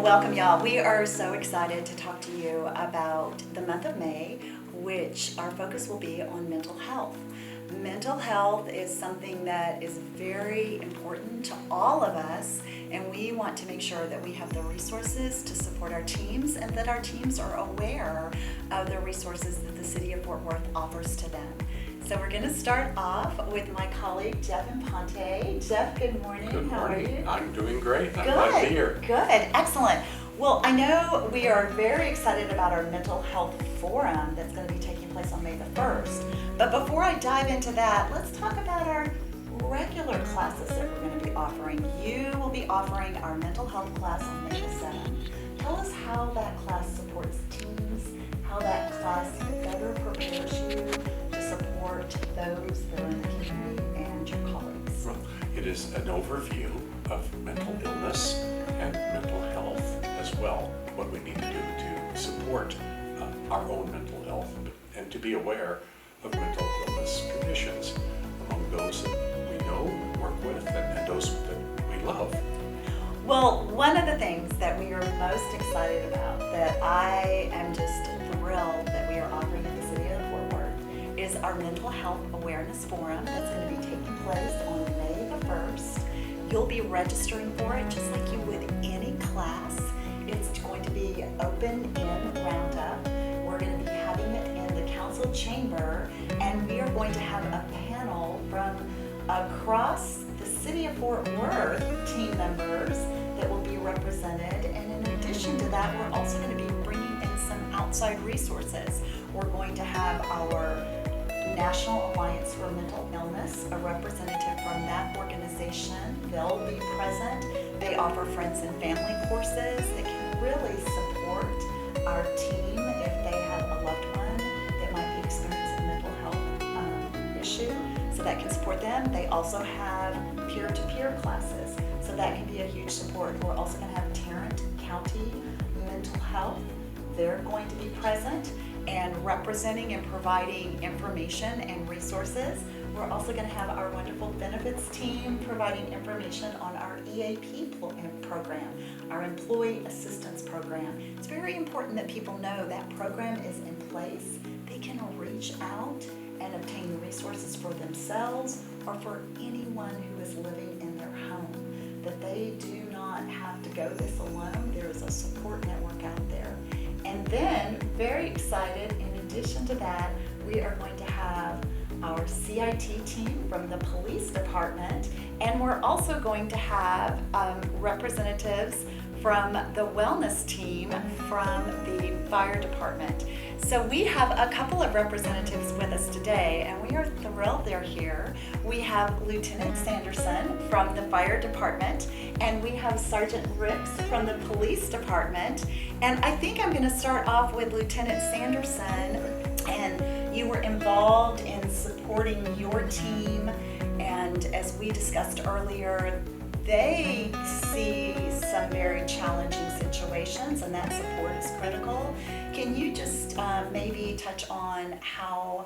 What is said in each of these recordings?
welcome y'all. We are so excited to talk to you about the month of May, which our focus will be on mental health. Mental health is something that is very important to all of us, and we want to make sure that we have the resources to support our teams and that our teams are aware of the resources that the City of Fort Worth offers to them. So we're going to start off with my colleague, Jeff Infante. Jeff, good morning. Good morning. How are you? I'm doing great. I'm Good. glad to be here. Good. Excellent. Well, I know we are very excited about our mental health forum that's going to be taking place on May the 1st. But before I dive into that, let's talk about our regular classes that we're going to be offering. You will be offering our mental health class on May the 7th. Tell us how that class supports teams, how that class better prepares you to support those that are in the community and your colleagues. Well, it is an overview of mental illness and mental health as well, what we need to do to support our own mental health and to be aware of mental illness conditions among those that we know, work with, and those that we love. Well, one of the things that we are most excited about, that I am just thrilled that we are offering at the City of Fort Worth, is our Mental Health Awareness Forum that's going to be taking place on May the 1st. You'll be registering for it just like you would any class. It's going to be open in Roundup. We're going to be having it in the council chamber, and we are going to have a panel from across the City of Fort Worth team members that will be represented. And in addition to that, we're also going to be bringing in some outside resources. We're going to have our National Alliance for Mental Illness, a representative from that organization. They'll be present. They offer friends and family courses that can really support our team if they have a loved one that might be experiencing a mental health issue, so that can support them. They also have peer-to-peer classes, so that can be a huge support. We're also going to have Tarrant County Mental Health. They're going to be present and representing and providing information and resources. We're also going to have our wonderful benefits team providing information on our EAP program, our Employee Assistance Program. It's very important that people know that program is in place. They can reach out and obtain resources for themselves or for anyone who is living in their home, that they do not have to go this alone. There's a support network out there. And then, very excited, in addition to that, we are going to have our CIT team from the police department, and we're also going to have representatives from the wellness team from the fire department. So we have a couple of representatives with us today, and we are thrilled they're here. We have Lieutenant Sanderson from the fire department, and we have Sergeant Ricks from the police department. And I think I'm going to start off with Lieutenant Sanderson. And you were involved in supporting your team, and as we discussed earlier, they see some very challenging situations, and that support is critical. Can you just maybe touch on how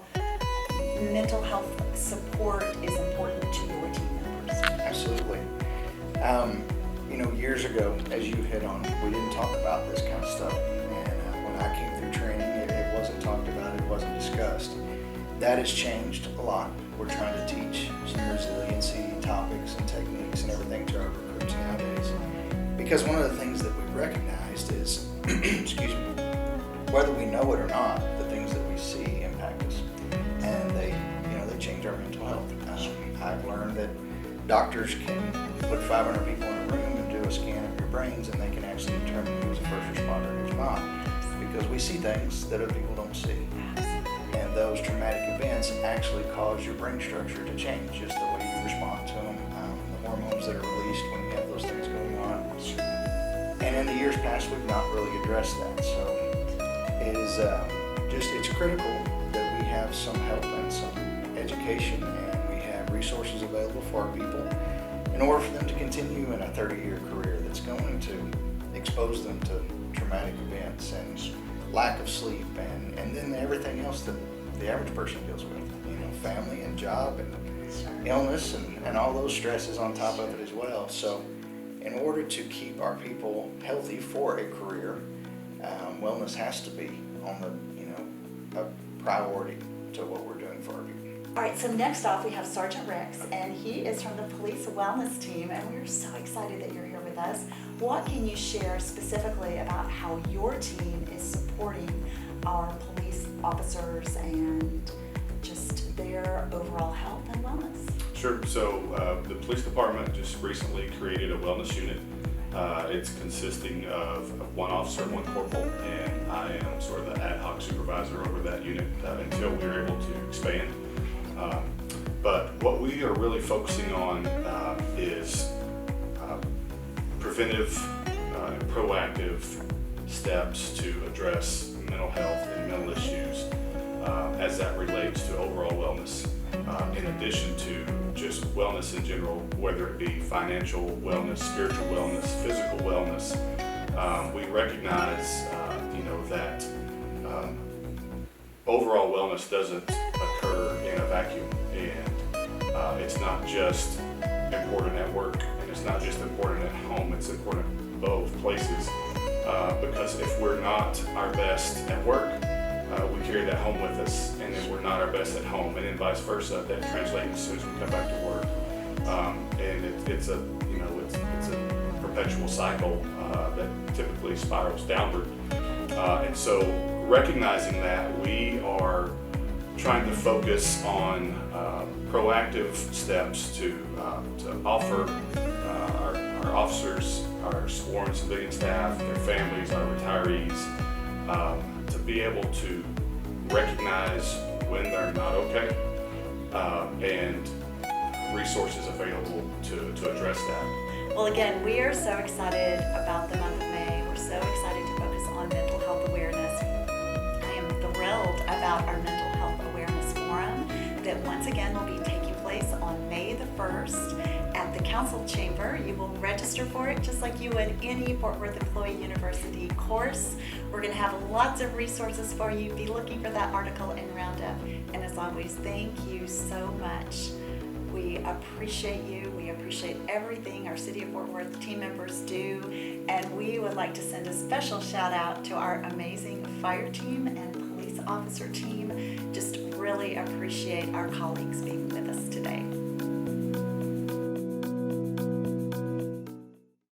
mental health support is important to your team members? Absolutely. Years ago, as you hit on, we didn't talk about this kind of stuff. And when I came through training, it wasn't talked about, it wasn't discussed. That has changed a lot. We're trying to teach some resiliency topics and techniques and everything to our recruits nowadays. Because one of the things that we've recognized is, excuse me, whether we know it or not, the things that we see impact us. And they change our mental health. I've learned that doctors can put 500 people in a room and do a scan of your brains, and they can actually determine who's a first responder and who's not. Because we see things that other people don't see. And those traumatic events actually cause your brain structure to change, just the way you respond to them, the hormones that are released when you have those things going on. And in the years past, we've not really addressed that. So it is it's critical that we have some help and some education, and we have resources available for our people in order for them to continue in a 30-year career that's going to expose them to traumatic events and lack of sleep and then everything else that the average person deals with, family and job and illness and all those stresses on top of it as well. So in order to keep our people healthy for a career, wellness has to be on the, a priority to what we're doing for our people. All right, so next off, we have Sergeant Rex, and he is from the Police Wellness Team, and we're so excited that you're here with us. What can you share specifically about how your team is supporting our police officers and just their overall health and wellness? Sure. So the police department just recently created a wellness unit. It's consisting of one officer, one corporal, and I am sort of the ad hoc supervisor over that unit until we're able to expand. But what we are really focusing on is preventive and proactive steps to address mental health and mental issues as that relates to overall wellness. In addition to just wellness in general, whether it be financial wellness, spiritual wellness, physical wellness, we recognize, that overall wellness doesn't occur in a vacuum, and it's not just important at work, and it's not just important at home. It's important both places, because if we're not our best at work, we carry that home with us, and if we're not our best at home, and then vice versa, that translates as soon as we come back to work. And it's a perpetual cycle that typically spirals downward. And so recognizing that, we are trying to focus on proactive steps to offer our officers, our sworn civilian staff, their families, our retirees, to be able to recognize when they're not okay, and resources available to address that. Well, again, we are so excited about the month of May. We're so excited to focus on mental health awareness. I am thrilled about our Mental Health Awareness Forum that once again will be taking place on May the 1st at the Council Chamber. You will register for it just like you would any Fort Worth Employee University course. We're going to have lots of resources for you. Be looking for that article in Roundup. And as always, thank you so much. We appreciate you. We appreciate everything our City of Fort Worth team members do. And we would like to send a special shout out to our amazing fire team and police officer team. Just really appreciate our colleagues being with us today.